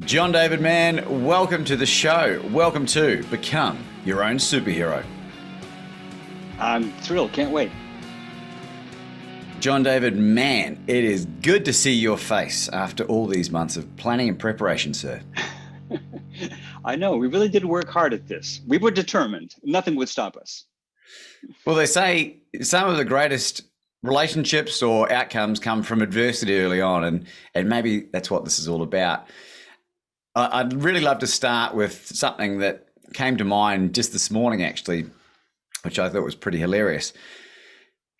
John David Mann, welcome to the show. Welcome to Become Your Own Superhero. I'm thrilled, can't wait. John David Mann, it is good to see your face after all these months of planning and preparation, sir. I know, we really did work hard at this. We were determined. Nothing would stop us. Well, they say some of the greatest relationships or outcomes come from adversity early on, and maybe that's what this is all about. I'd really love to start with something that came to mind just this morning, actually, which I thought was pretty hilarious.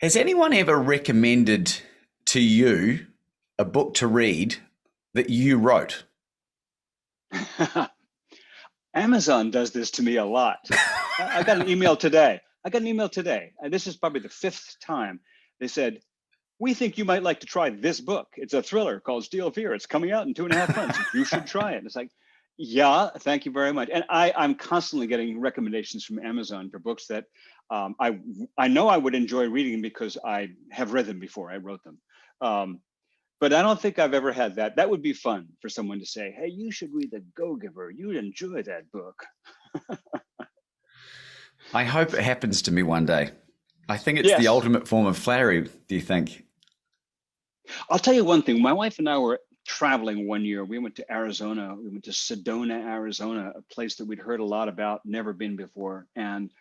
Has anyone ever recommended to you a book to read that you wrote? Amazon does this to me a lot. I got an email today. And this is probably the fifth time. They said, "We think you might like to try this book. It's a thriller called Steel Fear. It's coming out in 2.5 months. You should try it." And it's like, yeah, thank you very much. And I'm constantly getting recommendations from Amazon for books that I know I would enjoy reading because I have read them before. I wrote them. But I don't think I've ever had that. That would be fun for someone to say, "Hey, you should read The Go-Giver. You'd enjoy that book." I hope it happens to me one day. I think it's the ultimate form of flattery, do you think? I'll tell you one thing. My wife and I were traveling one year. We went to Arizona. We went to Sedona, Arizona, a place that we'd heard a lot about, never been before. And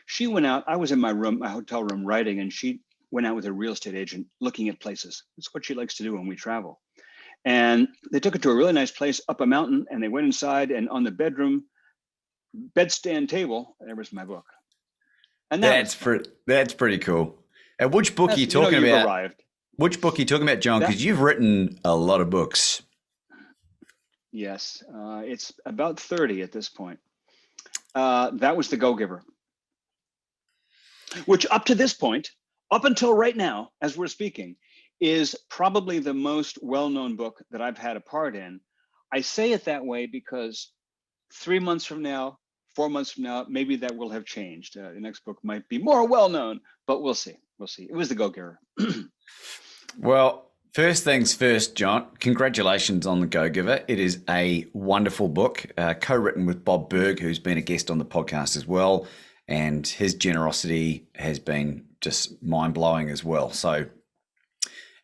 she went out. I was in my room, my hotel room, writing, and she went out with a real estate agent looking at places. That's what she likes to do when we travel. And they took her to a really nice place up a mountain, and they went inside, and on the bedroom bedstand table, there was my book. And that's pretty cool. And which book are you talking about? Arrived. Which book are you talking about, John? Because you've written a lot of books. Yes, it's about 30 at this point. That was The Go-Giver, which up to this point, up until right now, as we're speaking, is probably the most well-known book that I've had a part in. I say it that way because 3 months from now, 4 months from now, maybe that will have changed. The next book might be more well-known, but we'll see. We'll see. It was The Go-Giver. Well, first things first, John, congratulations on The Go-Giver. It is a wonderful book, co-written with Bob Berg, who's been a guest on the podcast as well. And his generosity has been just mind-blowing as well. So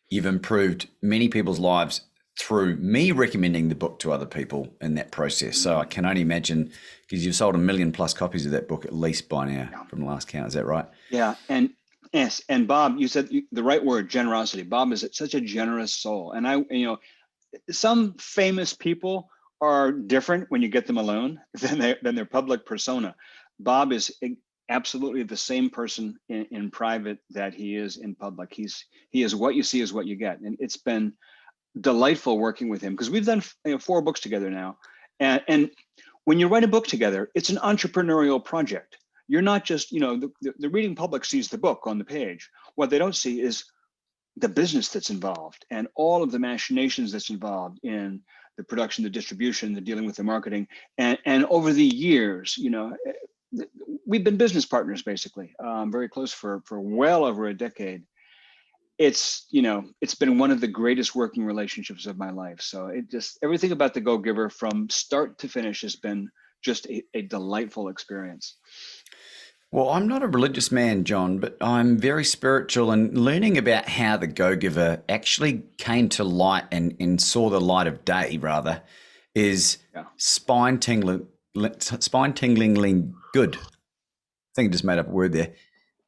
you've improved many people's lives through me recommending the book to other people in that process. So I can only imagine, because you've sold 1 million+ copies of that book at least by now from the last count. Is that right? Yeah. And yes. And Bob, you said the right word, generosity. Bob is such a generous soul. And some famous people are different when you get them alone than their public persona. Bob is absolutely the same person in private that he is in public. He is what you see is what you get. And it's been delightful working with him because we've done 4 books together now. And when you write a book together, it's an entrepreneurial project. You're not just, the reading public sees the book on the page. What they don't see is the business that's involved and all of the machinations that's involved in the production, the distribution, the dealing with the marketing. And over the years, we've been business partners, basically, very close for well over a decade. It's been one of the greatest working relationships of my life. So everything about The Go-Giver from start to finish has been just a delightful experience. Well, I'm not a religious man, John, but I'm very spiritual, and learning about how The Go-Giver actually came to light and saw the light of day, rather, is spine-tinglingly good. I think I just made up a word there.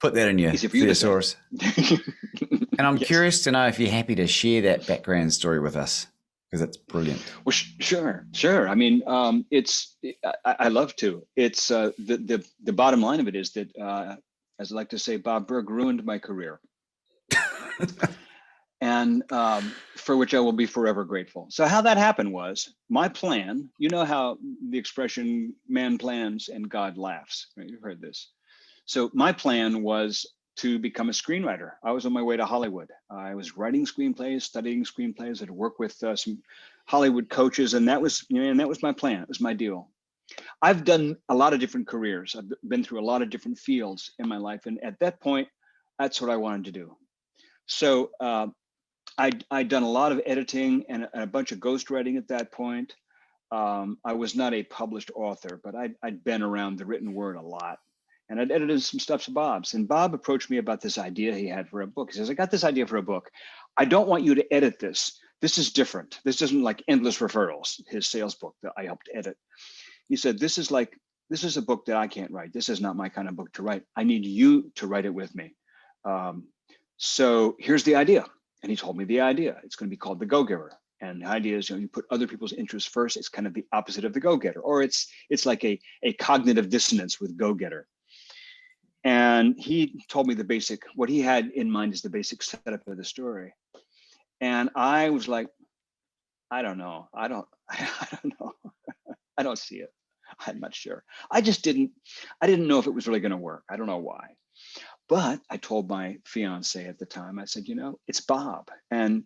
Put that in your thesaurus. And I'm curious to know if you're happy to share that background story with us, because it's brilliant. Well, sure. I mean, I love to. It's the bottom line of it is that, as I like to say, Bob Berg ruined my career, and for which I will be forever grateful. So how that happened was my plan. You know how the expression "man plans and God laughs." Right? You've heard this. So my plan was to become a screenwriter. I was on my way to Hollywood. I was writing screenplays, studying screenplays. I'd work with some Hollywood coaches, and that was my plan. It was my deal. I've done a lot of different careers. I've been through a lot of different fields in my life, and at that point, that's what I wanted to do. So I'd done a lot of editing and a bunch of ghostwriting at that point. I was not a published author, but I'd been around the written word a lot. And I'd edited some stuff to Bob's. And Bob approached me about this idea he had for a book. He says, I got this idea for a book. I don't want you to edit this. This is different. This isn't like Endless Referrals, his sales book that I helped edit. He said, this is a book that I can't write. This is not my kind of book to write. I need you to write it with me. So here's the idea. And he told me the idea. It's going to be called The Go-Giver. And the idea is, you put other people's interests first. It's kind of the opposite of the go-getter, or it's like a cognitive dissonance with go-getter. And he told me what he had in mind is the basic setup of the story. And I was like, I don't know. I don't know. I don't see it. I'm not sure. I didn't know if it was really going to work. I don't know why. But I told my fiance at the time, I said, it's Bob. And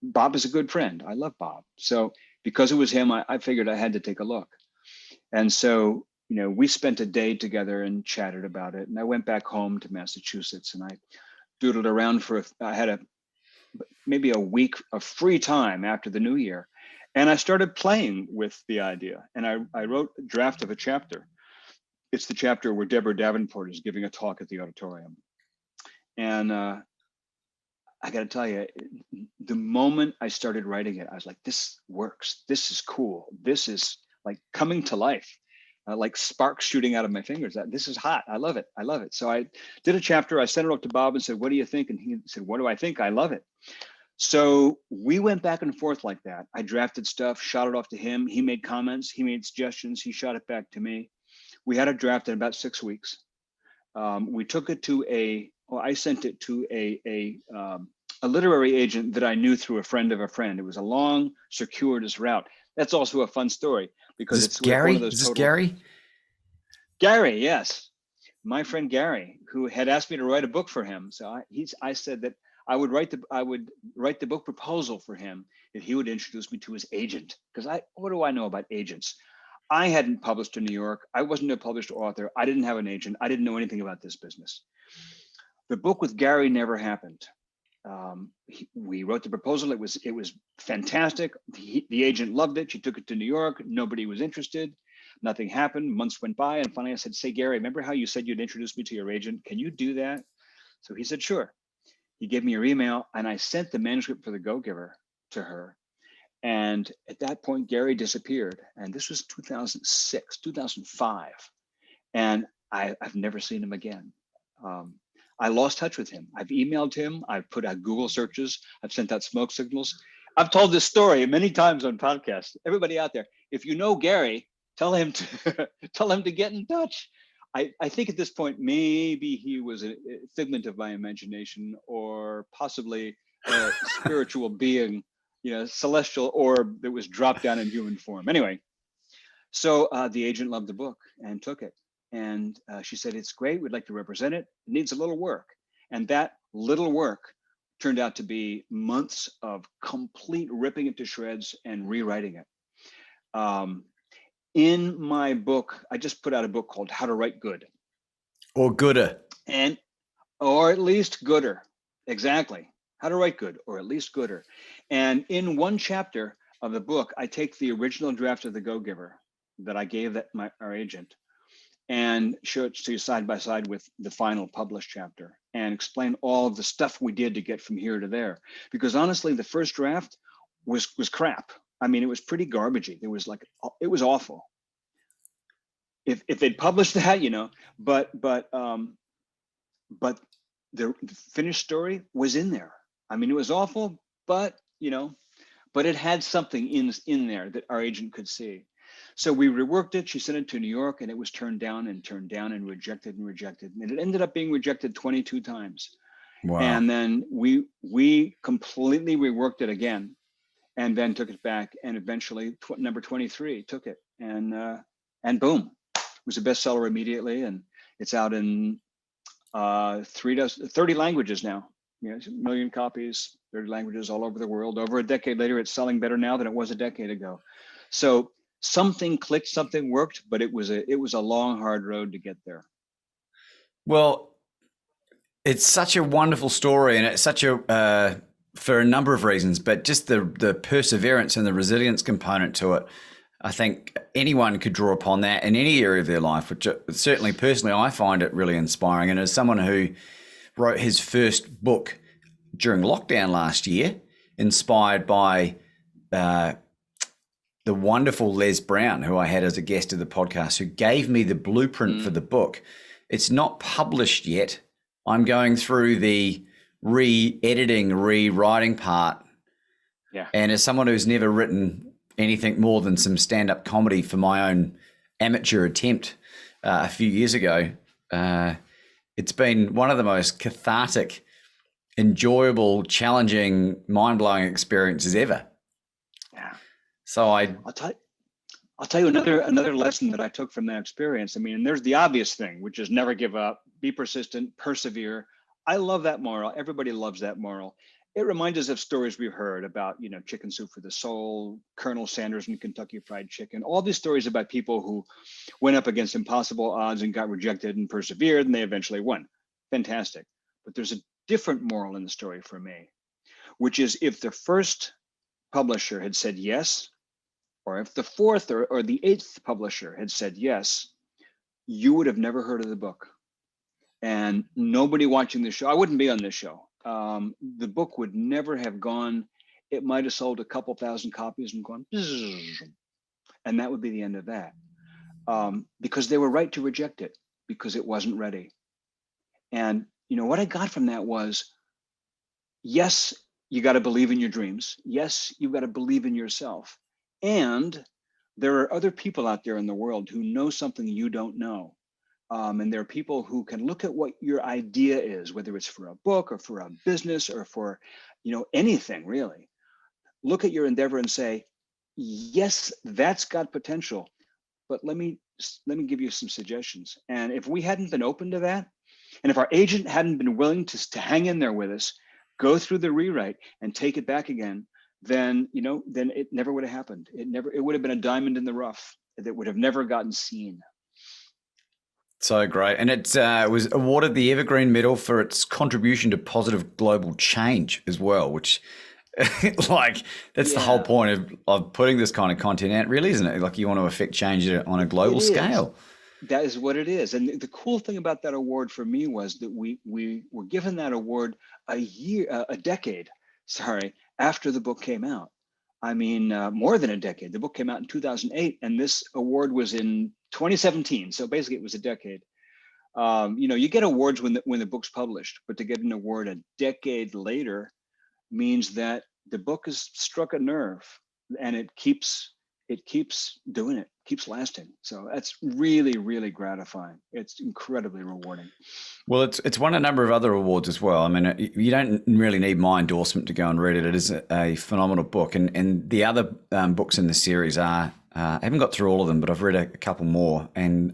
Bob is a good friend. I love Bob. So because it was him, I figured I had to take a look. And so, we spent a day together and chatted about it. And I went back home to Massachusetts and I doodled around I had maybe a week of free time after the new year. And I started playing with the idea. And I wrote a draft of a chapter. It's the chapter where Deborah Davenport is giving a talk at the auditorium. And I got to tell you, the moment I started writing it, I was like, this works. This is cool. This is like coming to life, like sparks shooting out of my fingers. This is hot. I love it. I love it. So I did a chapter. I sent it up to Bob and said, what do you think? And he said, what do I think? I love it. So we went back and forth like that. I drafted stuff, shot it off to him. He made comments. He made suggestions. He shot it back to me. We had a draft in about 6 weeks. We took it to I sent it to a literary agent that I knew through a friend of a friend. It was a long, circuitous route. That's also a fun story because it's Gary. One of those Is this Gary? Gary, yes, my friend Gary, who had asked me to write a book for him. So I said that I would write the book proposal for him if he would introduce me to his agent. Because what do I know about agents? I hadn't published in New York. I wasn't a published author. I didn't have an agent. I didn't know anything about this business. The book with Gary never happened. We wrote the proposal. It was fantastic. The agent loved it. She took it to New York. Nobody was interested. Nothing happened. Months went by, and finally I said, "Say, Gary, remember how you said you'd introduce me to your agent? Can you do that?" So he said, "Sure." He gave me your email, and I sent the manuscript for The Go-Giver to her. And at that point, Gary disappeared. And this was 2006, 2005. And I've never seen him again. I lost touch with him. I've emailed him. I've put out Google searches. I've sent out smoke signals. I've told this story many times on podcasts. Everybody out there, if you know Gary, tell him to get in touch. I think at this point, maybe he was a figment of my imagination, or possibly a spiritual being, celestial orb that was dropped down in human form. Anyway, so the agent loved the book and took it. And she said, "It's great. We'd like to represent it. It needs a little work." And that little work turned out to be months of complete ripping it to shreds and rewriting it. In my book, I just put out a book called How to Write Good. Or gooder. Or at least gooder. Exactly. How to Write Good, or at least gooder. And in one chapter of the book, I take the original draft of The Go-Giver that I gave our agent and show it to you side by side with the final published chapter and explain all of the stuff we did to get from here to there. Because honestly, the first draft was crap. I mean, it was pretty garbagey. It was awful. If they'd published that, but the finished story was in there. I mean, it was awful, but it had something in there that our agent could see. So we reworked it. She sent it to New York, and it was turned down and rejected and rejected. And it ended up being rejected 22 times. Wow. And then we completely reworked it again, and then took it back. And eventually number 23 took it, and boom, it was a bestseller immediately. And it's out in 30 languages now. A million copies, 30 languages all over the world. Over a decade later, it's selling better now than it was a decade ago. So something clicked, something worked, but it was a long, hard road to get there. Well, it's such a wonderful story, and it's such a for a number of reasons, but just the perseverance and the resilience component to it. I think anyone could draw upon that in any area of their life, which certainly personally I find it really inspiring. And as someone who wrote his first book during lockdown last year, inspired by the wonderful Les Brown, who I had as a guest of the podcast, who gave me the blueprint for the book. It's not published yet. I'm going through the re-editing, rewriting part. Yeah. And as someone who's never written anything more than some stand-up comedy for my own amateur attempt a few years ago, it's been one of the most cathartic, enjoyable, challenging, mind-blowing experiences ever. Yeah. So I'll tell you another lesson that I took from that experience. I mean, and there's the obvious thing, which is never give up, be persistent, persevere. I love that moral. Everybody loves that moral. It reminds us of stories we've heard about, Chicken Soup for the Soul, Colonel Sanders and Kentucky Fried Chicken, all these stories about people who went up against impossible odds and got rejected and persevered, and they eventually won. Fantastic. But there's a different moral in the story for me, which is if the first publisher had said yes, or if the fourth or the eighth publisher had said yes, you would have never heard of the book. And nobody watching the show, I wouldn't be on this show. The book would never have gone. It might have sold a couple thousand copies and gone, and that would be the end of that. Because they were right to reject it because it wasn't ready. And what I got from that was, yes, you got to believe in your dreams. Yes, you've got to believe in yourself. And there are other people out there in the world who know something you don't know. And there are people who can look at what your idea is, whether it's for a book or for a business or for, anything really. Look at your endeavor and say, yes, that's got potential, but let me give you some suggestions. And if we hadn't been open to that, and if our agent hadn't been willing to hang in there with us, go through the rewrite and take it back again, then it never would have happened. It would have been a diamond in the rough that would have never gotten seen. So great. And it was awarded the Evergreen Medal for its contribution to positive global change as well, which that's the whole point of putting this kind of content out, really, isn't it? Like you want to affect change on a global scale. That is what it is. And the cool thing about that award for me was that we were given that award a decade after the book came out. I mean, more than a decade. The book came out in 2008, and this award was in 2017. So basically, it was a decade. You get awards when the book's published, but to get an award a decade later means that the book has struck a nerve, and it keeps doing it, keeps lasting. So that's really, really gratifying. It's incredibly rewarding. Well, it's won a number of other awards as well. I mean, you don't really need my endorsement to go and read it. It is a phenomenal book. And the other books in the series I haven't got through all of them, but I've read a couple more and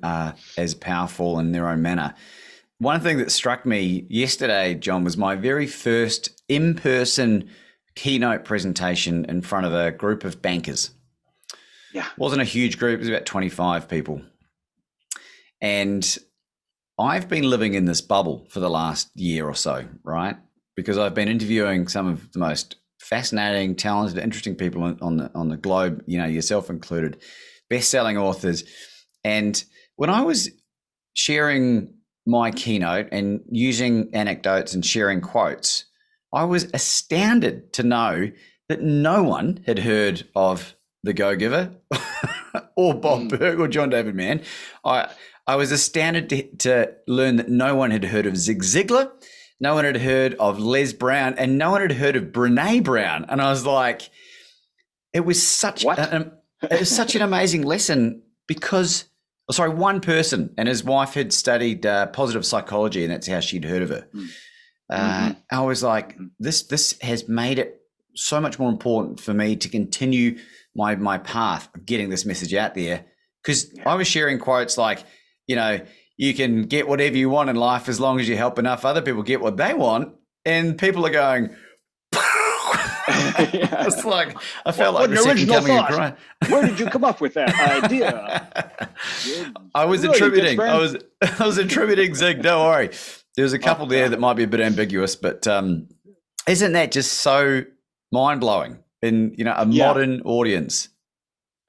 as powerful in their own manner. One thing that struck me yesterday, John, was my very first in-person keynote presentation in front of a group of bankers. Yeah. It wasn't a huge group. It was about 25 people. And I've been living in this bubble for the last year or so, right? Because I've been interviewing some of the most fascinating, talented, interesting people on the globe, yourself included, best-selling authors. And when I was sharing my keynote and using anecdotes and sharing quotes, I was astounded to know that no one had heard of The Go-Giver or Bob Burg or John David Mann. I was astounded to learn that no one had heard of Zig Ziglar, no one had heard of Les Brown, and no one had heard of Brené Brown. And I was like, it was such an amazing lesson because, one person and his wife had studied positive psychology, and that's how she'd heard of her. I was like, this has made it so much more important for me to continue my path of getting this message out there, because I was sharing quotes like, you can get whatever you want in life as long as you help enough other people get what they want, and people are going. It's like I felt like the second coming of Christ. Where did you come up with that idea? I was attributing Zig. Don't worry. There's a couple there that might be a bit ambiguous, but isn't that just so mind blowing in a modern audience?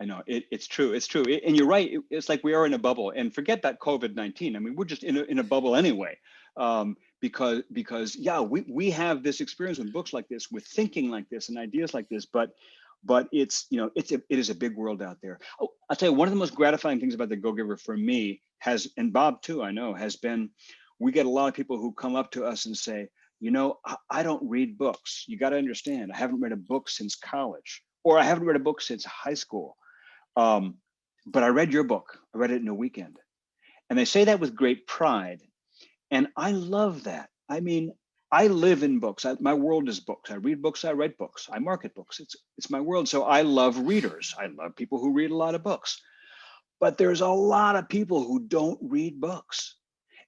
I know it's true. It's true. And you're right. It's like we are in a bubble, and forget that COVID-19. I mean, we're just in a bubble anyway. Because yeah, we have this experience with books like this, with thinking like this and ideas like this, but it's, it is a big world out there. Oh, I'll tell you, one of the most gratifying things about the Go Giver for me has, and Bob too, I know, has been, we get a lot of people who come up to us and say, I don't read books. You got to understand, I haven't read a book since college, or I haven't read a book since high school. But I read your book. I read it in a weekend. And they say that with great pride. And I love that. I mean, I live in books. My world is books. I read books. I write books. I market books. It's my world. So I love readers. I love people who read a lot of books. But there's a lot of people who don't read books.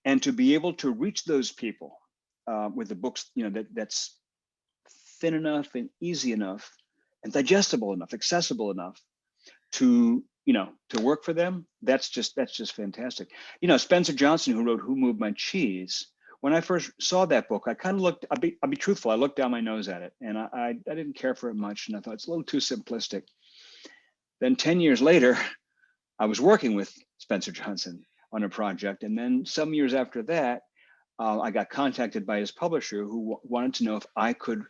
And to be able to reach those people with the books, that's thin enough and easy enough and digestible enough, accessible enough to work for them, that's just fantastic. Spencer Johnson, who wrote Who Moved My Cheese, when I first saw that book, I kind of looked, I'll be truthful, I looked down my nose at it, and I didn't care for it much, and I thought it's a little too simplistic. Then 10 years later, I was working with Spencer Johnson on a project, and then some years after that, I got contacted by his publisher, who wanted to know if I could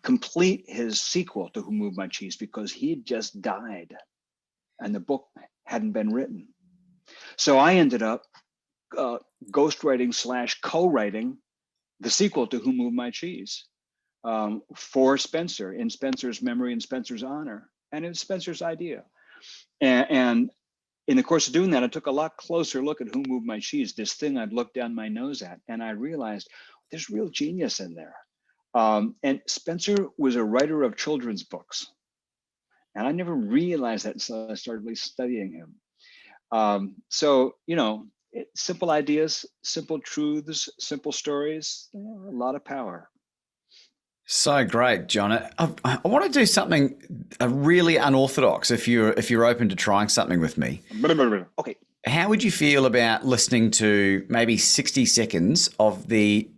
complete his sequel to Who Moved My Cheese, because he had just died and the book hadn't been written. So I ended up ghostwriting / co-writing the sequel to Who Moved My Cheese for Spencer, in Spencer's memory and Spencer's honor, and it's Spencer's idea. And in the course of doing that, I took a lot closer look at Who Moved My Cheese, this thing I'd looked down my nose at, and I realized there's real genius in there. And Spencer was a writer of children's books. And I never realized that until I started really studying him. So, simple ideas, simple truths, simple stories, a lot of power. So great, John. I want to do something really unorthodox if you're open to trying something with me. Okay. How would you feel about listening to maybe 60 seconds of the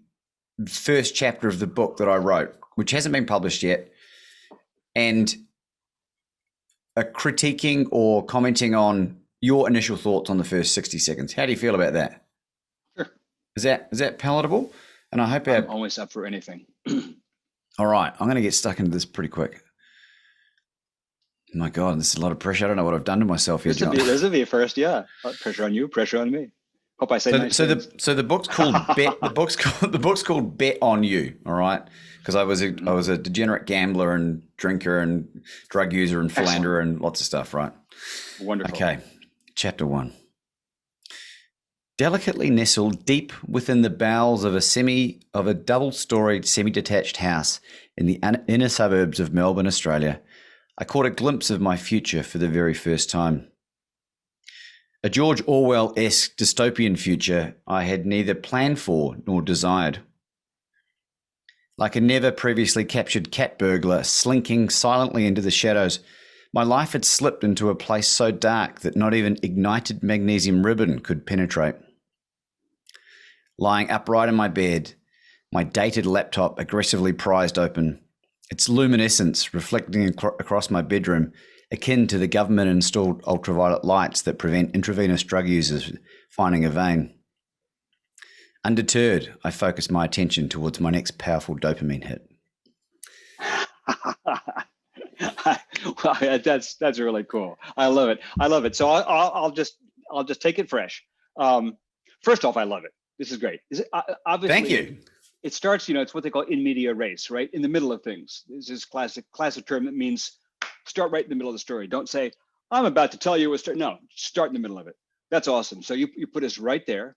first chapter of the book that I wrote, which hasn't been published yet, and critiquing or commenting on your initial thoughts on the first 60 seconds? How do you feel about that? Sure. Is that palatable? And I hope I'm always up for anything. All right, I'm going to get stuck into this pretty quick. My God, this is a lot of pressure. I don't know what I've done to myself here, John. This will be a first, yeah. Pressure on you, pressure on me. Hope I say nice things. So the book's called Bet. The book's called Bet on You. All right, because I was a degenerate gambler and drinker and drug user and philanderer and lots of stuff. Right. Wonderful. Okay, chapter 1. Delicately nestled deep within the bowels of a double-storied semi-detached house in the inner suburbs of Melbourne, Australia, I caught a glimpse of my future for the very first time. A George Orwell-esque dystopian future I had neither planned for nor desired. Like a never previously captured cat burglar slinking silently into the shadows, my life had slipped into a place so dark that not even ignited magnesium ribbon could penetrate. Lying upright in my bed, my dated laptop aggressively prized open, its luminescence reflecting across my bedroom, akin to the government-installed ultraviolet lights that prevent intravenous drug users finding a vein. Undeterred, I focused my attention towards my next powerful dopamine hit. Wow, that's really cool. I love it. So I'll just take it fresh. First off, I love it. This is great. Obviously, thank you. It starts, it's what they call in media res, right? In the middle of things. This is classic term that means start right in the middle of the story. Don't say, I'm about to tell you a story. No, start in the middle of it. That's awesome. So you put us right there.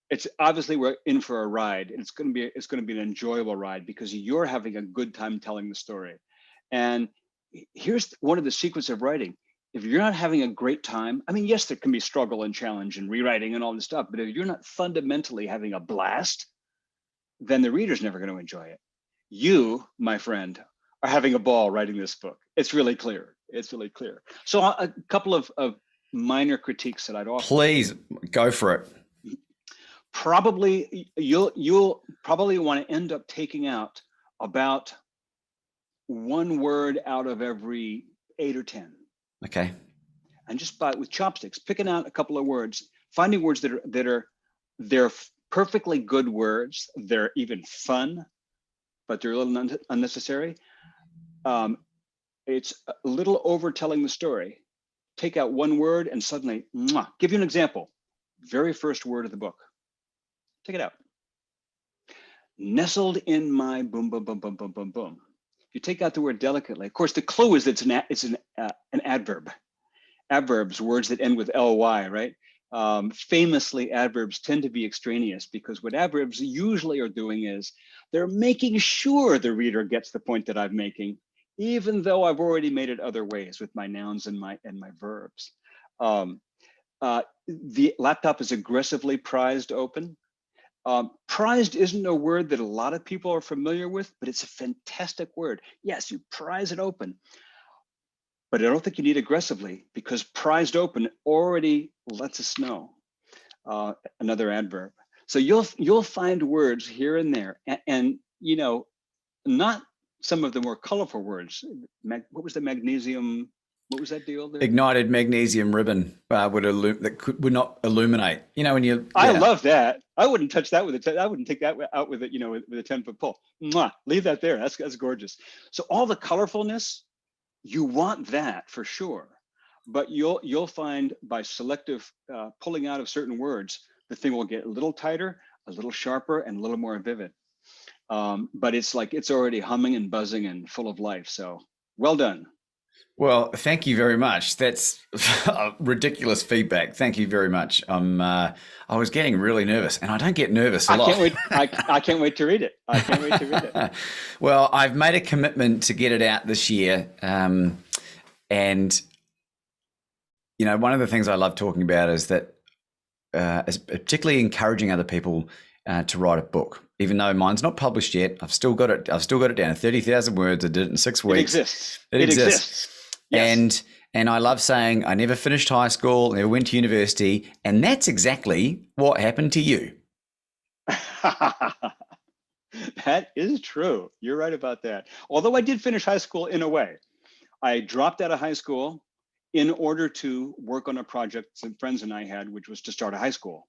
It's obviously we're in for a ride, and it's going to be an enjoyable ride because you're having a good time telling the story. And here's one of the secrets of writing. If you're not having a great time, I mean, yes, there can be struggle and challenge and rewriting and all this stuff, but if you're not fundamentally having a blast, then the reader's never going to enjoy it. You, my friend, are having a ball writing this book. It's really clear. So a couple of minor critiques that I'd offer. Please go for it. Probably you'll probably want to end up taking out about one word out of every 8 or 10. Okay. and just with chopsticks, picking out a couple of words, finding words they're perfectly good words. They're even fun, but they're a little unnecessary. It's a little overtelling the story. Take out one word and suddenly, mwah. Give you an example. Very first word of the book. Take it out. Nestled in my boom, boom, boom, boom, boom, boom, boom. You take out the word delicately. Of course, the clue is it's an adverb. Adverbs, words that end with ly, right? Famously, adverbs tend to be extraneous because what adverbs usually are doing is they're making sure the reader gets the point that I'm making, even though I've already made it other ways with my nouns and my verbs. The laptop is aggressively prized open. Prized isn't a word that a lot of people are familiar with, but it's a fantastic word. Yes, you prize it open, but I don't think you need aggressively because prized open already lets us know. Another adverb. So you'll find words here and there, and you know, not some of the more colorful words. What was the magnesium? What was that deal there? Ignited magnesium ribbon would not illuminate. You know, when you. Yeah. I love that. I wouldn't touch that with I wouldn't take that out with it. You know, with a 10-foot pole. Mwah, leave that there. That's gorgeous. So all the colorfulness, you want that for sure. But you'll find by selective pulling out of certain words, the thing will get a little tighter, a little sharper, and a little more vivid. But it's like it's already humming and buzzing and full of life. So well done. Well, thank you very much. That's ridiculous feedback. Thank you very much. I was getting really nervous, and I don't get nervous a lot. I can't wait to read it. I can't wait to read it. Well, I've made a commitment to get it out this year, and you know, one of the things I love talking about is that, is particularly encouraging other people to write a book. Even though mine's not published yet, I've still got it. I've still got it down to 30,000 words. I did it in 6 weeks. It exists. It exists. Yes. And I love saying I never finished high school, never went to university, and that's exactly what happened to you. That is true. You're right about that. Although I did finish high school in a way. I dropped out of high school in order to work on a project some friends and I had, which was to start a high school.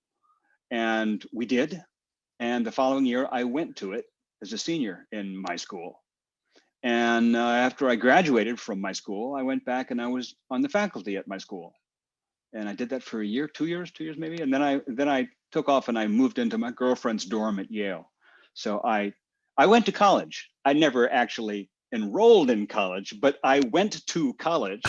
And we did. And the following year, I went to it as a senior in my school. And after I graduated from my school, I went back and I was on the faculty at my school. And I did that for a year, 2 years maybe. And then I took off and I moved into my girlfriend's dorm at Yale. So I went to college. I never actually enrolled in college, but I went to college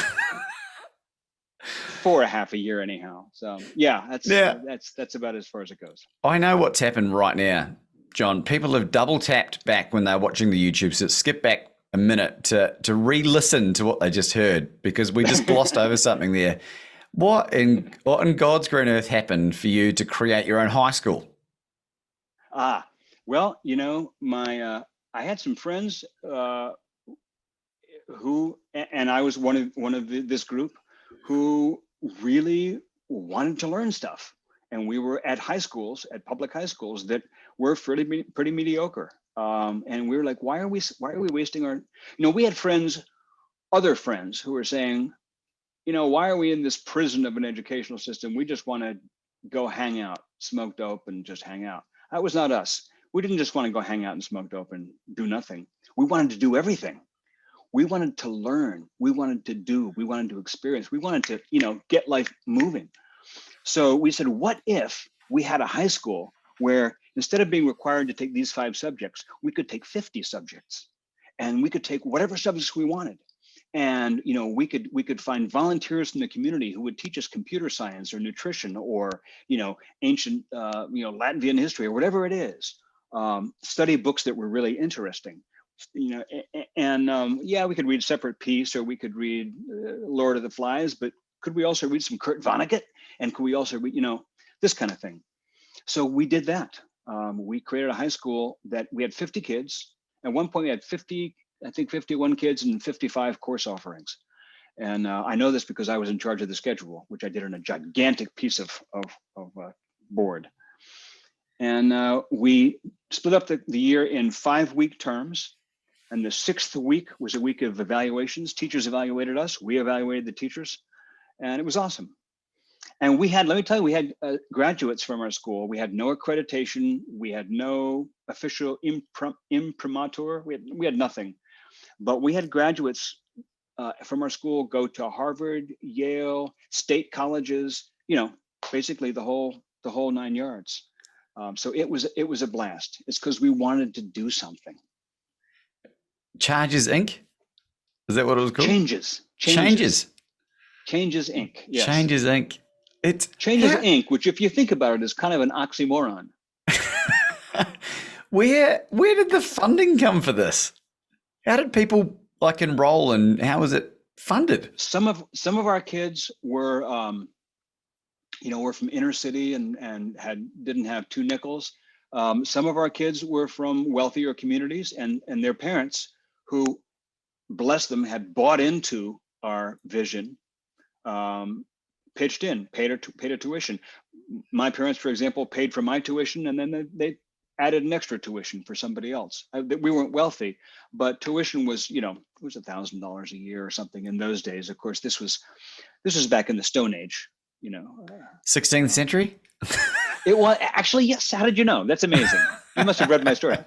for a half a year anyhow. So that's about as far as it goes. I know what's happened right now, John. People have double tapped back when they're watching the YouTube, so skip back a minute to re-listen to what they just heard because we just glossed over something there. What in God's green earth happened for you to create your own high school? Well, you know, I had some friends who, and I was one of this group who really wanted to learn stuff. And we were at high schools, at public high schools that were pretty mediocre. And we were like, why are we wasting our, you know, we had other friends who were saying, you know, why are we in this prison of an educational system? We just want to go hang out, smoke dope and just hang out. That was not us. We didn't just want to go hang out and smoke dope and do nothing. We wanted to do everything. We wanted to learn. We wanted to do. We wanted to experience. We wanted to, you know, get life moving. So we said, what if we had a high school where instead of being required to take these 5 subjects, we could take 50 subjects and we could take whatever subjects we wanted. And, you know, we could find volunteers in the community who would teach us computer science or nutrition or, you know, ancient, you know, Latvian history or whatever it is. Study books that were really interesting. You know, and we could read Separate Peace or we could read Lord of the Flies, but could we also read some Kurt Vonnegut? And could we also read, you know, this kind of thing? So we did that. We created a high school that we had 50 kids. At one point we had 51 kids and 55 course offerings. And I know this because I was in charge of the schedule, which I did on a gigantic piece of board. And we split up the year in 5-week terms. And the 6th week was a week of evaluations. Teachers evaluated us. We evaluated the teachers. and it was awesome. And let me tell you, we had graduates from our school. We had no accreditation. We had no official imprimatur. We had nothing, but we had graduates from our school go to Harvard, Yale, state colleges, basically the whole 9 yards. So it was a blast. It's because we wanted to do something. Charges Inc. Is that what it was called? Changes Inc. Yes. Changes Inc. It's Changes Inc., which, if you think about it, is kind of an oxymoron. Where did the funding come for this? How did people enroll, and how was it funded? Some of our kids were, were from inner city and didn't have 2 nickels. Some of our kids were from wealthier communities, and their parents, who, bless them, had bought into our vision, pitched in, paid a tuition. My parents, for example, paid for my tuition, and then they added an extra tuition for somebody else. We weren't wealthy, but tuition was, it was $1,000 a year or something in those days. Of course, this was back in the Stone Age, 16th century? It was actually, yes. How did you know? That's amazing. You must have read my story.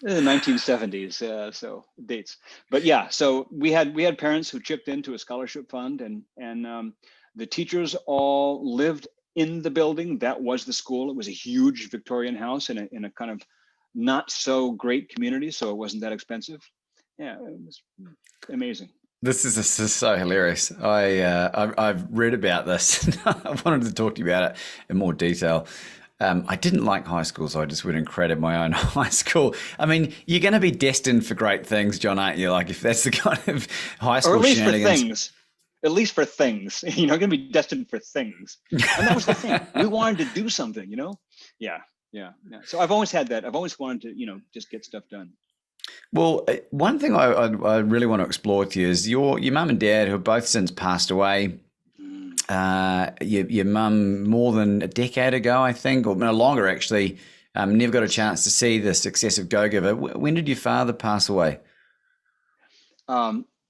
In the 1970s, so dates. But yeah, so we had parents who chipped into a scholarship fund, and the teachers all lived in the building. That was the school. It was a huge Victorian house in a kind of not so great community, so it wasn't that expensive. Yeah, it was amazing. This is so hilarious. I've read about this. I wanted to talk to you about it in more detail. I didn't like high school, so I just went and created my own high school. I mean, you're going to be destined for great things, John, aren't you? If that's the kind of high school, or at least shenanigans. For things. At least for things, you're going to be destined for things. And that was the thing. We wanted to do something, Yeah. So I've always had that. I've always wanted to, just get stuff done. Well, one thing I really want to explore with you is your mum and dad, who have both since passed away. Your mum more than a decade ago, I think, or no longer actually, never got a chance to see the success of Go-Giver. When did your father pass away?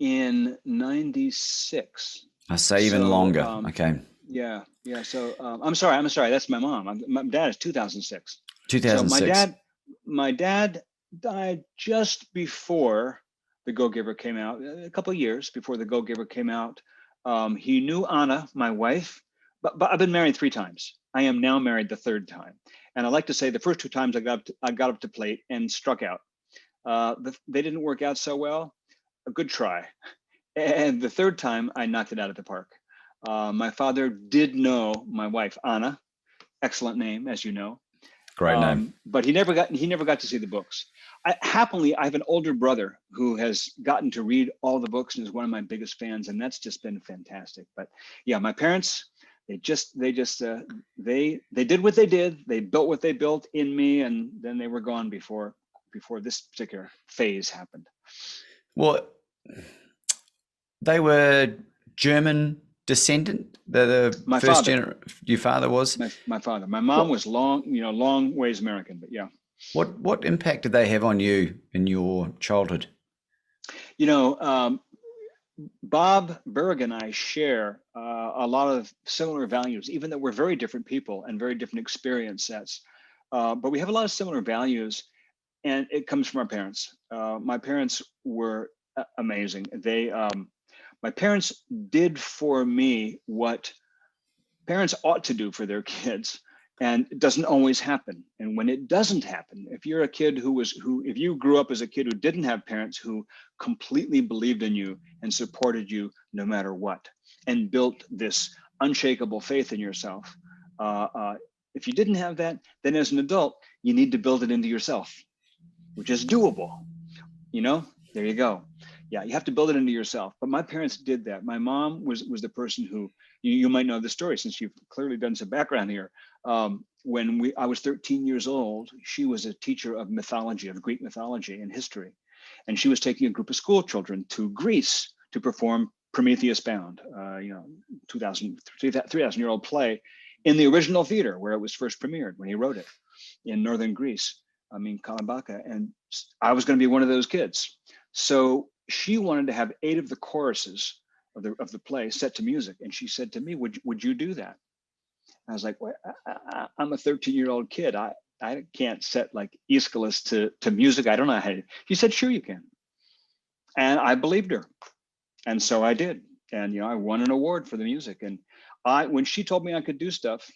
In 96. I say even longer. Okay. Yeah. So I'm sorry. That's my mom. My dad is 2006. 2006. So my dad died just before the Go-Giver came out. A couple of years before the Go-Giver came out. He knew Anna, my wife, but I've been married 3 times. I am now married the 3rd time, and I like to say the first 2 times I got up to plate and struck out. They didn't work out so well. A good try. And the 3rd time I knocked it out of the park. My father did know my wife, Anna, excellent name, as you know. Great name. But he never got to see the books. Happily, I have an older brother who has gotten to read all the books and is one of my biggest fans, and that's just been fantastic. But yeah, my parents, they did what they did. They built what they built in me, and then they were gone before this particular phase happened. Well, they were German descendant. My father. Your father was? My father. My mom was long ways American, but yeah. What impact did they have on you in your childhood? Bob Berg and I share a lot of similar values, even though we're very different people and very different experience sets. But we have a lot of similar values, and it comes from our parents. My parents were amazing. My parents did for me what parents ought to do for their kids, and it doesn't always happen. And when it doesn't happen, if you're a kid if you grew up as a kid who didn't have parents who completely believed in you and supported you no matter what, and built this unshakable faith in yourself, if you didn't have that, then as an adult, you need to build it into yourself, which is doable. There you go. Yeah, you have to build it into yourself. But my parents did that. My mom was the person who, you might know the story since you've clearly done some background here. When I was 13 years old, she was a teacher of mythology, of Greek mythology and history. And she was taking a group of school children to Greece to perform Prometheus Bound, 3,000-year-old play in the original theater where it was first premiered when he wrote it in northern Greece. Kalambaka. And I was going to be one of those kids. So she wanted to have 8 of the choruses of the play set to music. And she said to me, would you do that? I was like, well, I'm a 13-year-old kid. I can't set like Aeschylus to music. I don't know how to. She said, sure you can. And I believed her. And so I did. And, I won an award for the music. And when she told me I could do stuff,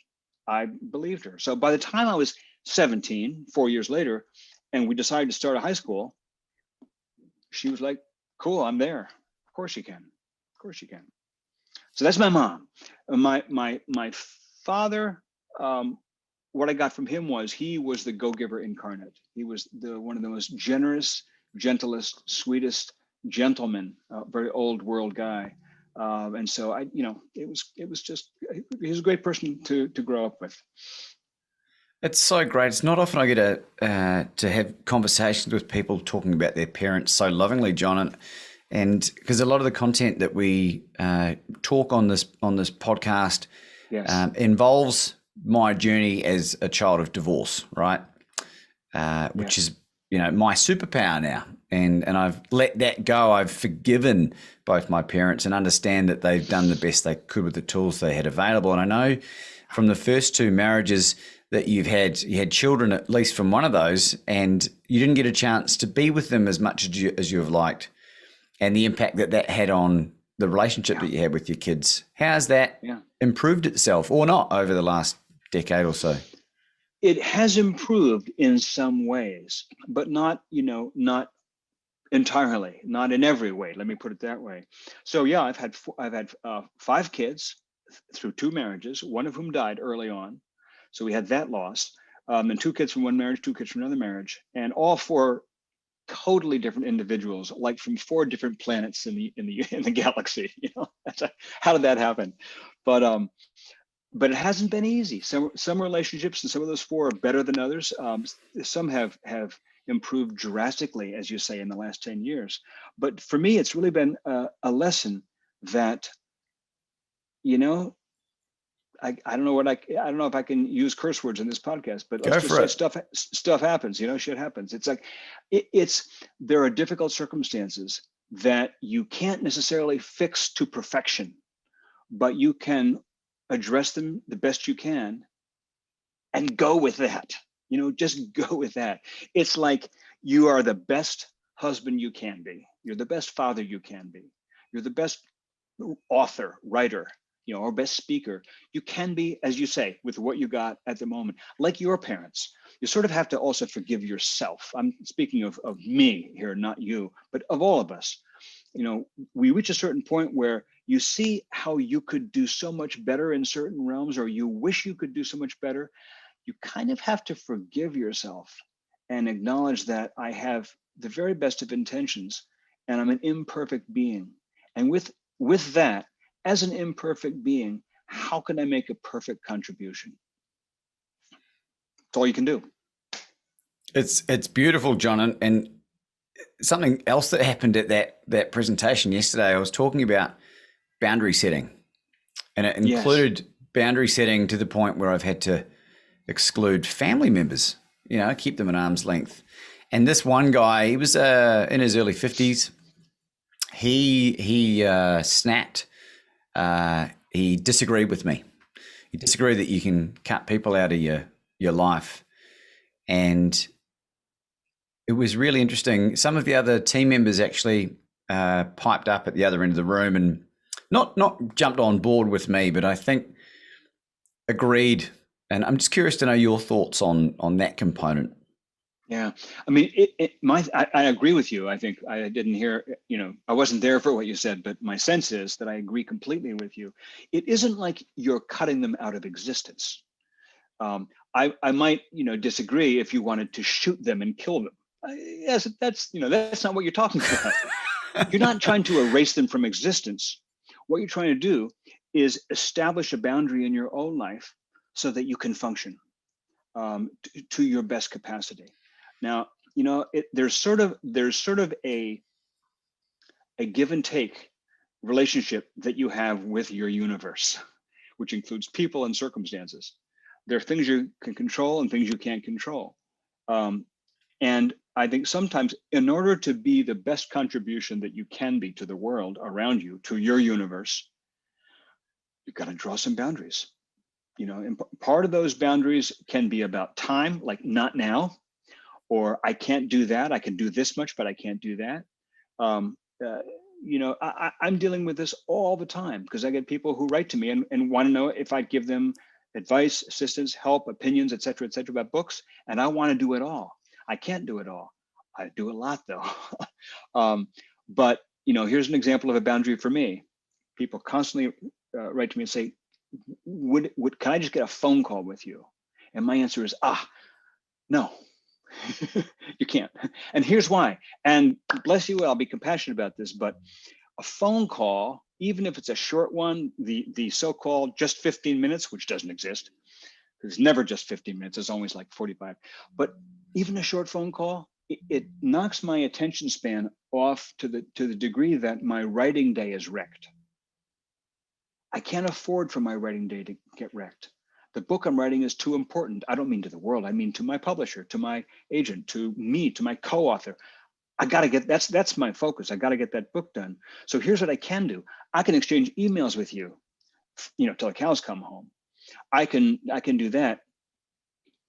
I believed her. So by the time I was 17, 4 years later, and we decided to start a high school, she was like, cool, I'm there. Of course you can. Of course you can. So that's my mom. My father, what I got from him was he was the go-giver incarnate. He was one of the most generous, gentlest, sweetest gentlemen, very old world guy. And so it was just, he was a great person to grow up with. It's so great. It's not often I get to have conversations with people talking about their parents so lovingly, John, and because a lot of the content that we talk on this podcast involves my journey as a child of divorce, right? Which is my superpower now, and I've let that go. I've forgiven both my parents and understand that they've done the best they could with the tools they had available. And I know from the first two marriages that you had children, at least from one of those, and you didn't get a chance to be with them as much as you have liked, and the impact that had on the relationship that you had with your kids. How's that improved itself or not over the last decade or so? It has improved in some ways, but not entirely, not in every way. Let me put it that way. So I've had 5 kids through 2 marriages, one of whom died early on. So we had that loss, and 2 kids from one marriage, 2 kids from another marriage, and all 4 totally different individuals, like from 4 different planets in the galaxy. How did that happen? But it hasn't been easy. Some relationships, and some of those 4 are better than others. Some have improved drastically, as you say, in the last 10 years. But for me, it's really been a lesson that, I don't know if I can use curse words in this podcast, but let's just say stuff happens, shit happens. It's like, there are difficult circumstances that you can't necessarily fix to perfection, but you can address them the best you can and go with that, just go with that. It's like you are the best husband you can be. You're the best father you can be. You're the best author, writer, or best speaker you can be, as you say, with what you got at the moment. Like your parents, you sort of have to also forgive yourself. I'm speaking of me here, not you, but of all of us. We reach a certain point where you see how you could do so much better in certain realms, or you wish you could do so much better. You kind of have to forgive yourself and acknowledge that I have the very best of intentions and I'm an imperfect being. And with that, as an imperfect being, how can I make a perfect contribution? That's all you can do. It's beautiful, John. And something else that happened at that presentation yesterday, I was talking about boundary setting, and it included boundary setting to the point where I've had to exclude family members, keep them at arm's length. And this one guy, he was in his early 50s. He snapped. He disagreed with me. He disagreed that you can cut people out of your life. And it was really interesting. Some of the other team members actually piped up at the other end of the room and not jumped on board with me, but I think agreed. And I'm just curious to know your thoughts on that component. Yeah, I mean, I agree with you. I think I didn't hear, I wasn't there for what you said, but my sense is that I agree completely with you. It isn't like you're cutting them out of existence. I might, disagree if you wanted to shoot them and kill them. Yes, that's not what you're talking about. You're not trying to erase them from existence. What you're trying to do is establish a boundary in your own life so that you can function to your best capacity. Now, there's sort of a give and take relationship that you have with your universe, which includes people and circumstances. There are things you can control and things you can't control. And I think sometimes in order to be the best contribution that you can be to the world around you, to your universe, you've got to draw some boundaries. And part of those boundaries can be about time, like not now, or I can't do that. I can do this much, but I can't do that. I'm dealing with this all the time because I get people who write to me and want to know if I give them advice, assistance, help, opinions, et cetera, about books. And I want to do it all. I can't do it all. I do a lot though. But here's an example of a boundary for me. People constantly write to me and say, can I just get a phone call with you? And my answer is, no, you can't. And here's why. And bless you, I'll be compassionate about this, but a phone call, even if it's a short one, the so-called just 15 minutes, which doesn't exist, it's never just 15 minutes, it's always like 45. But even a short phone call, it knocks my attention span off to the degree that my writing day is wrecked. I can't afford for my writing day to get wrecked. The book I'm writing is too important. I don't mean to the world. I mean to my publisher, to my agent, to me, to my co-author. I got to get, that's my focus. I got to get that book done. So here's what I can do. I can exchange emails with you, till the cows come home. I can do that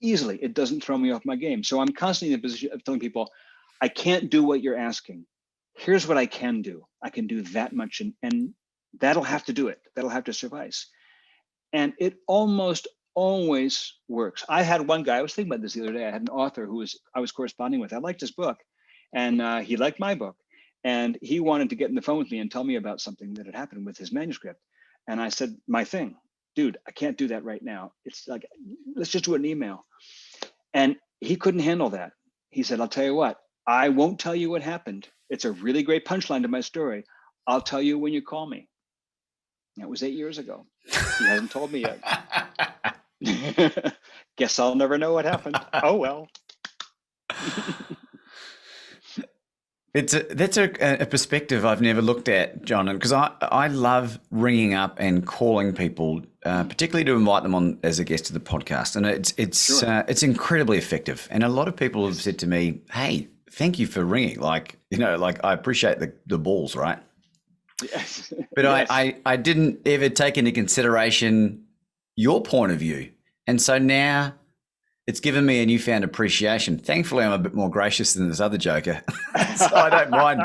easily. It doesn't throw me off my game. So I'm constantly in the position of telling people, I can't do what you're asking. Here's what I can do. I can do that much, and that'll have to do it. That'll have to suffice. And it almost always works. I had one guy, I was thinking about this the other day. I had an author I was corresponding with. I liked his book, and he liked my book. And he wanted to get on the phone with me and tell me about something that had happened with his manuscript. And I said, my thing, dude, I can't do that right now. It's like, let's just do an email. And he couldn't handle that. He said, I'll tell you what, I won't tell you what happened. It's a really great punchline to my story. I'll tell you when you call me. That was 8 years ago. He hasn't told me yet. Guess I'll never know what happened. Oh, well. That's a perspective I've never looked at, John, because I love ringing up and calling people, particularly to invite them on as a guest to the podcast, and it's incredibly effective. And a lot of people have said to me, "Hey, thank you for ringing. Like I appreciate the balls, right?" Yes. But yes. I didn't ever take into consideration your point of view, and so now it's given me a newfound appreciation. Thankfully, I'm a bit more gracious than this other joker, so I don't mind.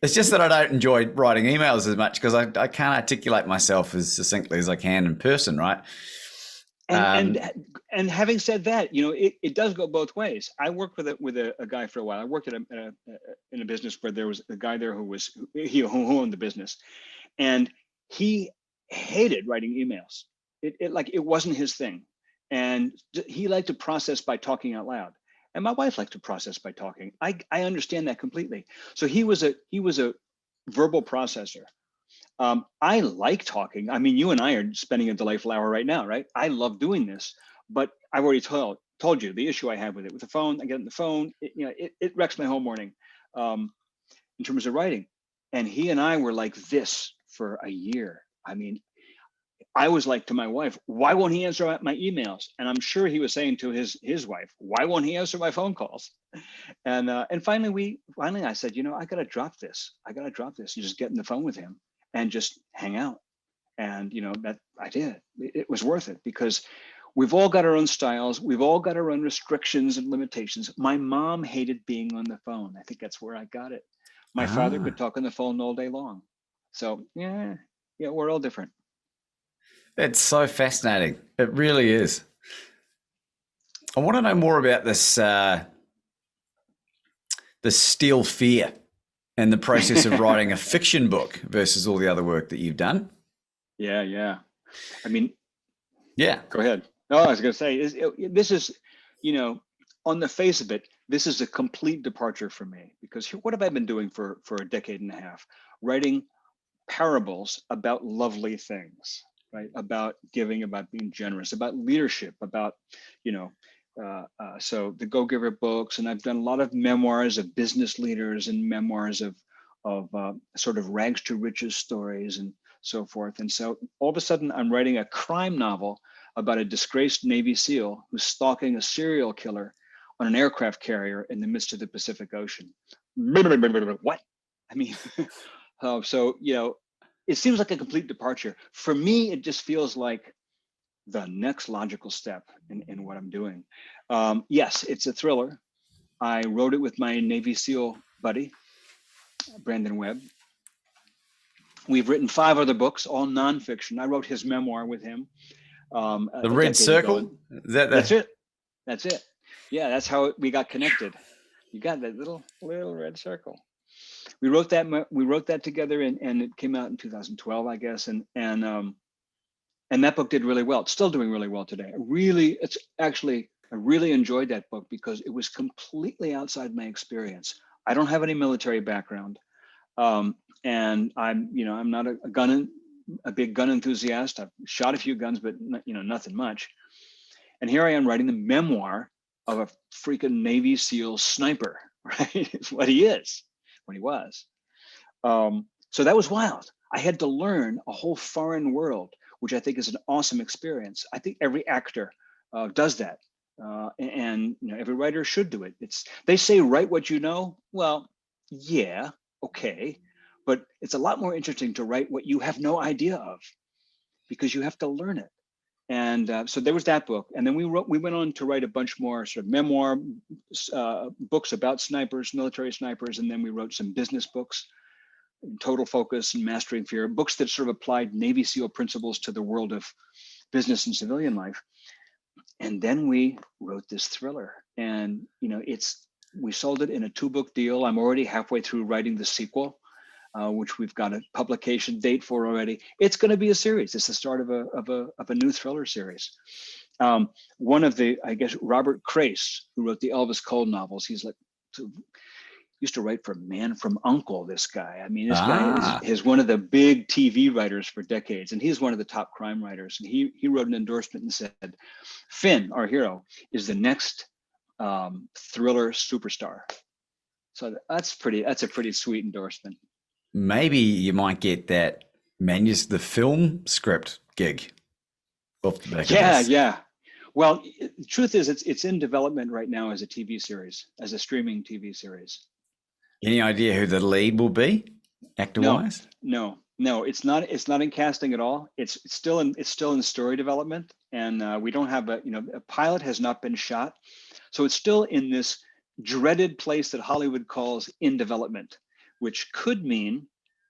It's just that I don't enjoy writing emails as much because I can't articulate myself as succinctly as I can in person, right? And having said that, it does go both ways. I worked with a guy for a while. I worked in a business where there was a guy there who owned the business, and he hated writing emails. It wasn't his thing. And he liked to process by talking out loud. And my wife liked to process by talking. I understand that completely. So he was a verbal processor. I like talking. I mean, you and I are spending a delightful hour right now, right? I love doing this, but I've already told you the issue I have with it. With the phone, I get on the phone, it wrecks my whole morning in terms of writing. And he and I were like this for a year. I mean, I was like to my wife, why won't he answer my emails? And I'm sure he was saying to his wife, why won't he answer my phone calls? And finally I said, I got to drop this. And just get on the phone with him and just hang out. And that I did. It was worth it because we've all got our own styles. We've all got our own restrictions and limitations. My mom hated being on the phone. I think that's where I got it. My father could talk on the phone all day long. So yeah, we're all different. It's so fascinating. It really is. I want to know more about this, the steel fear and the process of writing a fiction book versus all the other work that you've done. Yeah. I mean, yeah. Go ahead. No, I was going to say, this is, on the face of it, this is a complete departure for me because what have I been doing for a decade and a half? Writing parables about lovely things. Right, about giving, about being generous, about leadership, about, so the Go Giver books, and I've done a lot of memoirs of business leaders and memoirs of sort of rags to riches stories and so forth. And so all of a sudden I'm writing a crime novel about a disgraced Navy SEAL who's stalking a serial killer on an aircraft carrier in the midst of the Pacific Ocean. What? I mean, so, it seems like a complete departure. For me, it just feels like the next logical step in what I'm doing. Yes, it's a thriller. I wrote it with my Navy SEAL buddy, Brandon Webb. We've written 5 other books, all nonfiction. I wrote his memoir with him. The Red Circle? That's it. That's it. Yeah, that's how we got connected. You got that little red circle. We wrote that together, and it came out in 2012, I guess. And that book did really well. It's still doing really well today. I really enjoyed that book because it was completely outside my experience. I don't have any military background. And I'm not a big gun enthusiast. I've shot a few guns, but nothing much. And here I am writing the memoir of a freaking Navy SEAL sniper, right? It's what he is, what he was. So that was wild. I had to learn a whole foreign world, which I think is an awesome experience. I think every actor does that. And every writer should do it. They say, write what you know. Well, yeah, okay. But it's a lot more interesting to write what you have no idea of, because you have to learn it. And so there was that book. And then we went on to write a bunch more sort of memoir books about snipers, military snipers. And then we wrote some business books, Total Focus and Mastering Fear, books that sort of applied Navy SEAL principles to the world of business and civilian life. And then we wrote this thriller, and we sold it in a 2-book deal. I'm already halfway through writing the sequel, which we've got a publication date for already. It's going to be a series. It's the start of a new thriller series. One of Robert Crace, who wrote the Elvis Cole novels, he's like, used to write for Man from U.N.C.L.E., this guy. I mean, this guy is one of the big TV writers for decades, and he's one of the top crime writers. And he wrote an endorsement and said, Finn, our hero, is the next thriller superstar. So that's a pretty sweet endorsement. Maybe you might get that the film script gig off the back of this. Yeah. Well, the truth is, it's in development right now as a TV series, as a streaming TV series. Any idea who the lead will be, actor-wise? No, it's not. It's not in casting at all. It's still in story development, and we don't have a pilot has not been shot, so it's still in this dreaded place that Hollywood calls in development, which could mean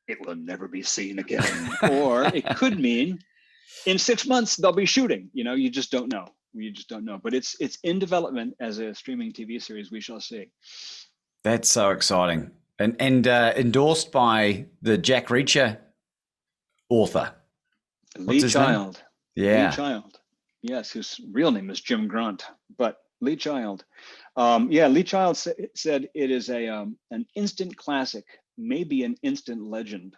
it will never be seen again, or it could mean in 6 months they'll be shooting. You just don't know. We just don't know. But it's in development as a streaming TV series. We shall see. That's so exciting. And endorsed by the Jack Reacher author. Lee Child. Yeah. Lee Child. Yes, whose real name is Jim Grant, but Lee Child. Lee Child said it is an instant classic, maybe an instant legend.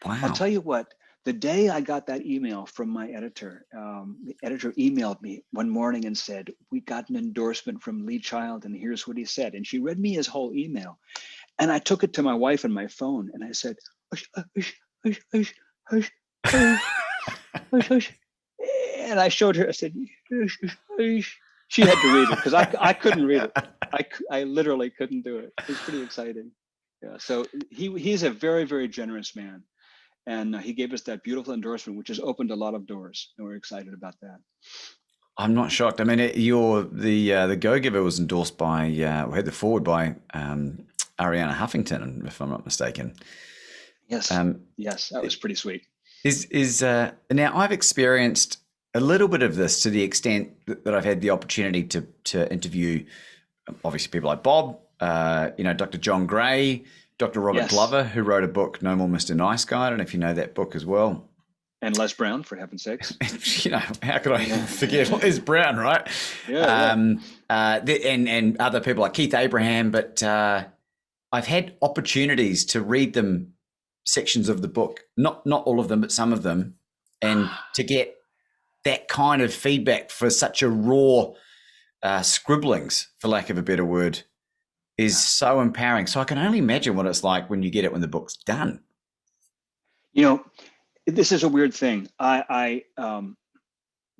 Wow. I'll tell you what, the day I got that email from my editor, the editor emailed me one morning and said, we got an endorsement from Lee Child, and here's what he said. And she read me his whole email. And I took it to my wife on my phone, and I said, hush, hush, hush, hush, hush, hush, hush, hush. And I showed her, I said, hush, hush, hush. She had to read it because I couldn't read it. I literally couldn't do it. It was pretty exciting. Yeah, so he's a very, very generous man. And he gave us that beautiful endorsement, which has opened a lot of doors, and we're excited about that. I'm not shocked. I mean, the Go Giver was endorsed by, had the forward by Ariana Huffington, if I'm not mistaken. Yes, yes, that was pretty sweet. Now I've experienced a little bit of this to the extent that I've had the opportunity to interview, obviously people like Bob, Dr. John Gray, Dr. Robert Glover, who wrote a book, No More Mr. Nice Guy. I don't know if you know that book as well. And Les Brown, for heaven's sakes. How could I forget Les Brown, right? Yeah. And other people like Keith Abraham. But I've had opportunities to read them, sections of the book, not all of them, but some of them, and to get that kind of feedback for such a raw scribblings, for lack of a better word, is so empowering. So I can only imagine what it's like when you get it when the book's done. This is a weird thing. The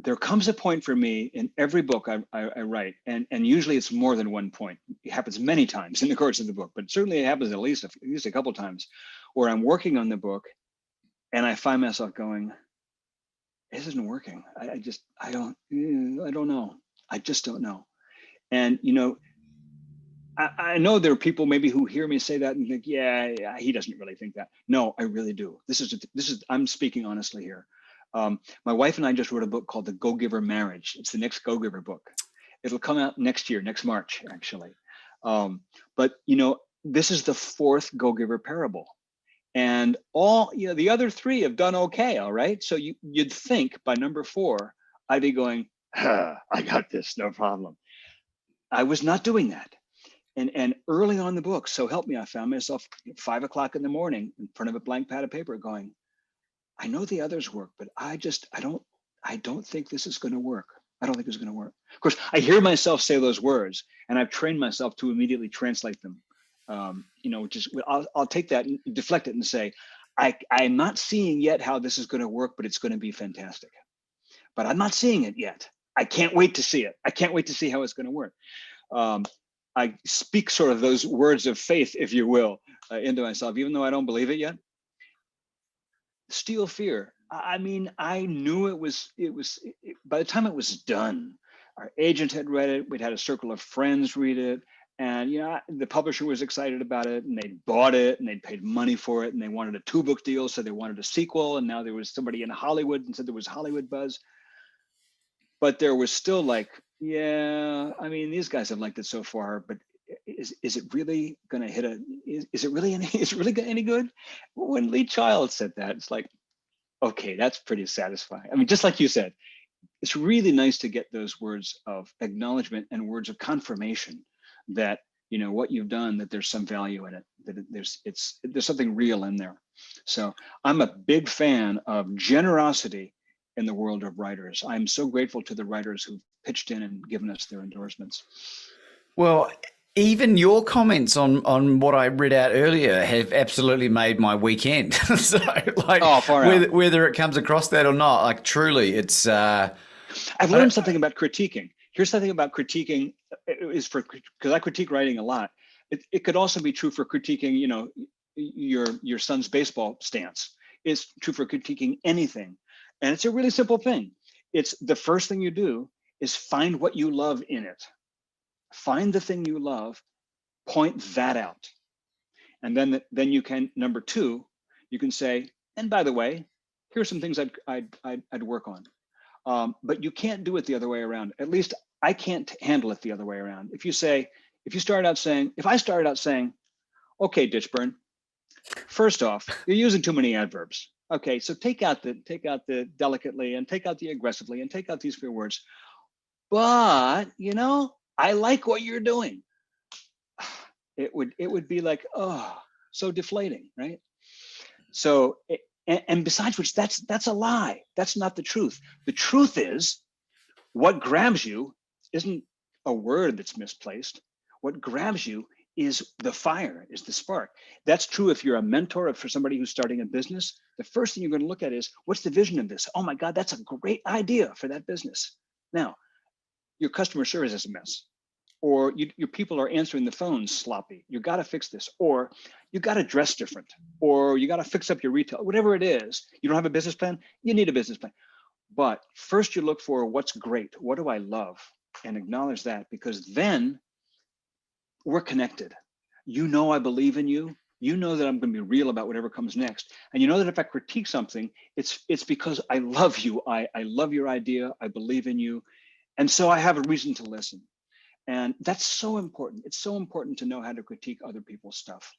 there comes a point for me in every book I write, and usually it's more than one point. It happens many times in the course of the book, but certainly it happens at least a couple of times where I'm working on the book and I find myself going, this isn't working. I don't know. I just don't know. And, I know there are people maybe who hear me say that and think, yeah, he doesn't really think that. No, I really do. I'm speaking honestly here. My wife and I just wrote a book called The Go-Giver Marriage. It's the next Go-Giver book. It'll come out next year, next March, actually. But this is the fourth Go-Giver parable. And all, the other three have done okay, all right? So you'd think by number 4, I'd be going, I got this, no problem. I was not doing that. And early on in the book, so help me, I found myself at 5 o'clock in the morning in front of a blank pad of paper going, I know the others work, but I don't think this is going to work. I don't think it's going to work. Of course, I hear myself say those words, and I've trained myself to immediately translate them. I'll take that and deflect it and say, I'm not seeing yet how this is going to work, but it's going to be fantastic. But I'm not seeing it yet. I can't wait to see it. I can't wait to see how it's going to work. I speak sort of those words of faith, if you will, into myself, even though I don't believe it yet. Steel Fear. I mean, I knew it was by the time it was done, our agent had read it. We'd had a circle of friends read it. And, the publisher was excited about it, and they'd bought it and they'd paid money for it, and they wanted a 2-book deal. So they wanted a sequel. And now there was somebody in Hollywood and said there was Hollywood buzz. But there was still like, yeah, I mean, these guys have liked it so far, but is it really going to hit is it really any good? When Lee Child said that, it's like, okay, that's pretty satisfying. I mean, just like you said, it's really nice to get those words of acknowledgement and words of confirmation that, what you've done, that there's some value in it, that there's something real in there. So I'm a big fan of generosity in the world of writers. I'm so grateful to the writers who've pitched in and given us their endorsements. Well, even your comments on what I read out earlier have absolutely made my weekend. So, whether it comes across that or not, like truly, it's. I've learned something about critiquing. Here's something about critiquing because I critique writing a lot. It could also be true for critiquing, your son's baseball stance. It's true for critiquing anything. And it's a really simple thing. It's the first thing you do is find what you love in it. Find the thing you love, point that out. And then you can, number 2, you can say, and by the way, here's some things I'd work on. But you can't do it the other way around. At least I can't handle it the other way around. If I started out saying, okay, Ditchburn, first off, you're using too many adverbs. Okay, so take out the delicately and take out the aggressively and take out these 3 words. But, I like what you're doing. It would be like, oh, so deflating, right? So, and besides which, that's a lie. That's not the truth. The truth is, what grabs you isn't a word that's misplaced. What grabs you is the fire, is the spark. That's true if you're a mentor for somebody who's starting a business. The first thing you're going to look at is, what's the vision of this? Oh my God, that's a great idea for that business. Now, your customer service is a mess, or your people are answering the phone sloppy. You got to fix this, or you got to dress different, or you got to fix up your retail, whatever it is. You don't have a business plan? You need a business plan. But first you look for what's great. What do I love? And acknowledge that, because then we're connected. I believe in you. You know that I'm going to be real about whatever comes next. And you know that if I critique something, it's because I love you. I love your idea. I believe in you. And so I have a reason to listen. And that's so important. It's so important to know how to critique other people's stuff.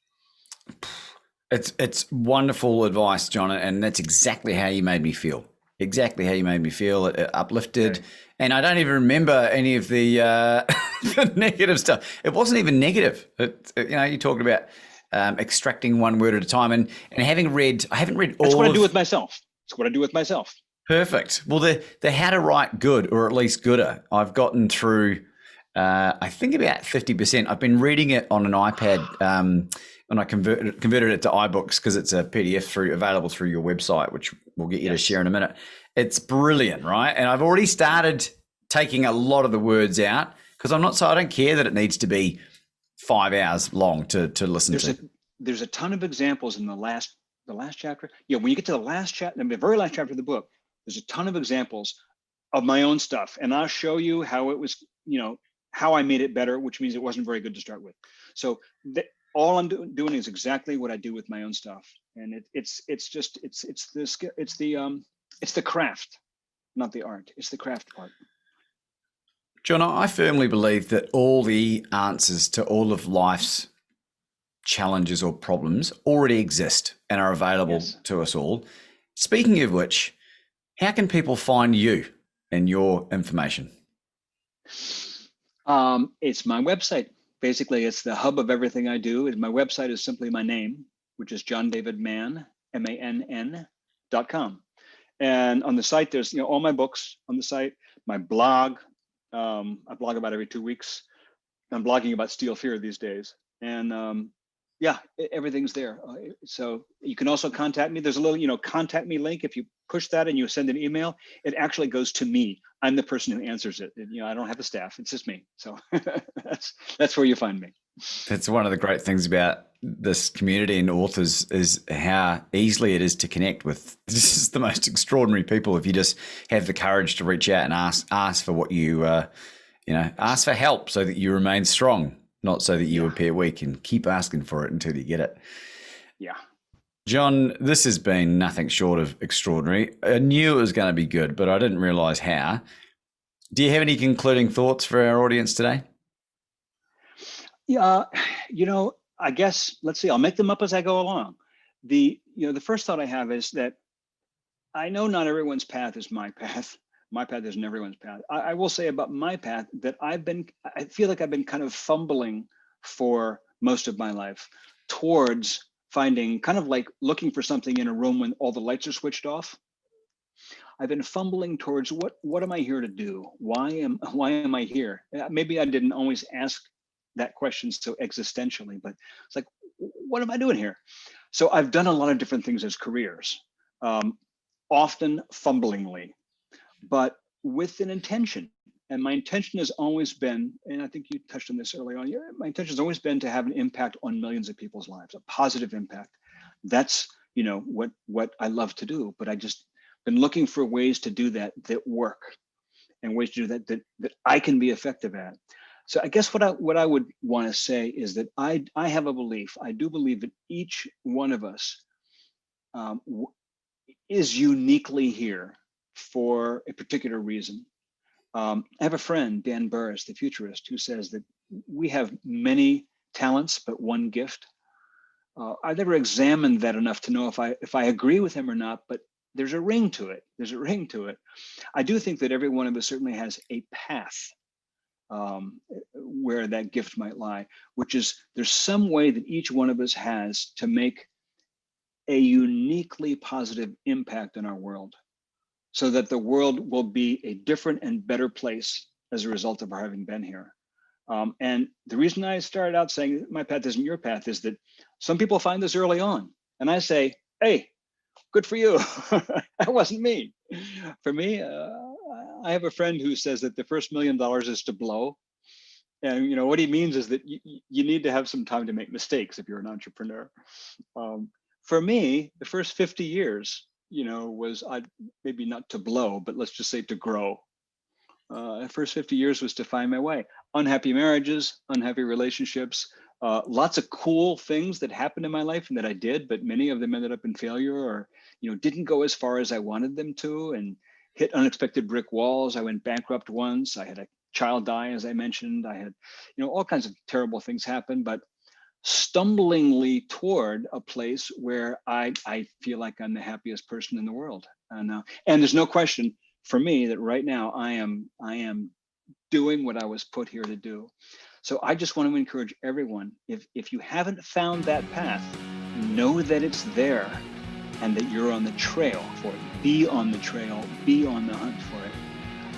It's wonderful advice, John. And that's exactly how you made me feel. It uplifted. Okay. And I don't even remember any of the the negative stuff. It wasn't even negative. You talked about extracting one word at a time, and I haven't read all. That's what I do with myself. It's what I do with myself. Perfect. Well, the How to Write Good, or at least Gooder, I've gotten through. I think about 50%. I've been reading it on an iPad. And I converted it to iBooks because it's a PDF available through your website, which we'll get you to share in a minute. It's brilliant, right? And I've already started taking a lot of the words out because I don't care that it needs to be 5 hours long to listen to. There's a ton of examples in the last chapter. Yeah, when you get to the last chapter, the very last chapter of the book, there's a ton of examples of my own stuff, and I'll show you how it was, how I made it better, which means it wasn't very good to start with. So all I'm doing is exactly what I do with my own stuff, and it's the craft, not the art. It's the craft part. John, I firmly believe that all the answers to all of life's challenges or problems already exist and are available to us all. Speaking of which, how can people find you and your information? It's my website. Basically, it's the hub of everything I do. My website is simply my name, which is John David Mann, MANN.com. And on the site, there's all my books on the site, my blog. I blog about every 2 weeks. I'm blogging about Steel Fear these days. And everything's there. So you can also contact me. There's a little, contact me link. If you push that and you send an email, it actually goes to me. I'm the person who answers it. I don't have a staff. It's just me. So that's where you find me. That's one of the great things about this community and authors is how easily it is to connect with. This is the most extraordinary people if you just have the courage to reach out and ask for what you, ask for help so that you remain strong. Not so that you appear weak, and keep asking for it until you get it. Yeah. John, this has been nothing short of extraordinary. I knew it was going to be good, but I didn't realize how. Do you have any concluding thoughts for our audience today? Yeah, I guess, let's see, I'll make them up as I go along. The first thought I have is that I know not everyone's path is my path. My path isn't everyone's path. I will say about my path that I feel like I've been kind of fumbling for most of my life towards finding, kind of like looking for something in a room when all the lights are switched off. I've been fumbling towards what am I here to do? Why am I here? Maybe I didn't always ask that question so existentially, but it's like, what am I doing here? So I've done a lot of different things as careers, often fumblingly, but with an intention. And my intention has always been, and I think you touched on this early on, my intention has always been to have an impact on millions of people's lives, a positive impact. That's, what I love to do, but I just been looking for ways to do that work and ways to do that I can be effective at. So I guess what I would want to say is that I have a belief. I do believe that each one of us is uniquely here for a particular reason. I have a friend, Dan Burris, the futurist, who says that we have many talents, but one gift. I've never examined that enough to know if I agree with him or not, but there's a ring to it. There's a ring to it. I do think that every one of us certainly has a path where that gift might lie, which is there's some way that each one of us has to make a uniquely positive impact in our world, so that the world will be a different and better place as a result of our having been here. And the reason I started out saying my path isn't your path is that some people find this early on. And I say, hey, good for you. That wasn't me. For me, I have a friend who says that the first $1 million is to blow. And what he means is that you need to have some time to make mistakes if you're an entrepreneur. For me, the first 50 years, was maybe not to blow, but let's just say to grow. The first 50 years was to find my way. Unhappy marriages, unhappy relationships, lots of cool things that happened in my life and that I did, but many of them ended up in failure or, didn't go as far as I wanted them to and hit unexpected brick walls. I went bankrupt once. I had a child die, as I mentioned. I had, all kinds of terrible things happen, but stumblingly toward a place where I feel like I'm the happiest person in the world. And there's no question for me that right now I am doing what I was put here to do. So I just want to encourage everyone, if you haven't found that path, know that it's there and that you're on the trail for it. Be on the trail, be on the hunt for it.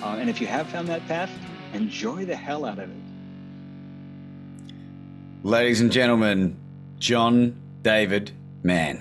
And if you have found that path, enjoy the hell out of it. Ladies and gentlemen, John David Mann.